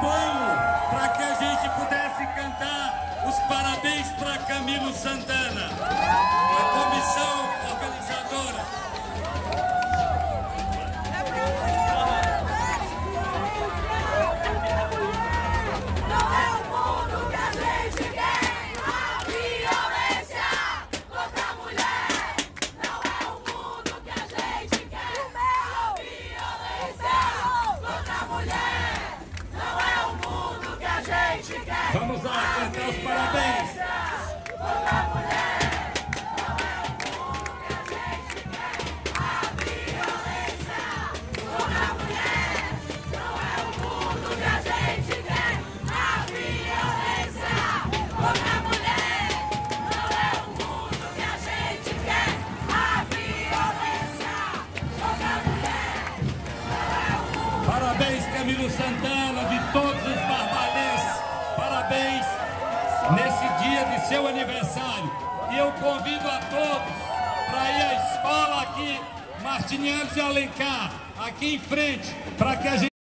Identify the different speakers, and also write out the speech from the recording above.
Speaker 1: bolo para que a gente pudesse cantar os parabéns para Camilo Santana, a comissão organizadora. Vamos lá cantar os parabéns. Contra a mulher, não é o mundo que a gente quer. A violência contra a mulher não é o mundo que a gente quer. A violência contra a mulher não é o mundo. Parabéns, Camilo Santana, de todos os barbarenses. Parabéns nesse dia de seu aniversário. E eu convido a todos para ir à escola aqui, Martiniano de Alencar, aqui em frente, para que a gente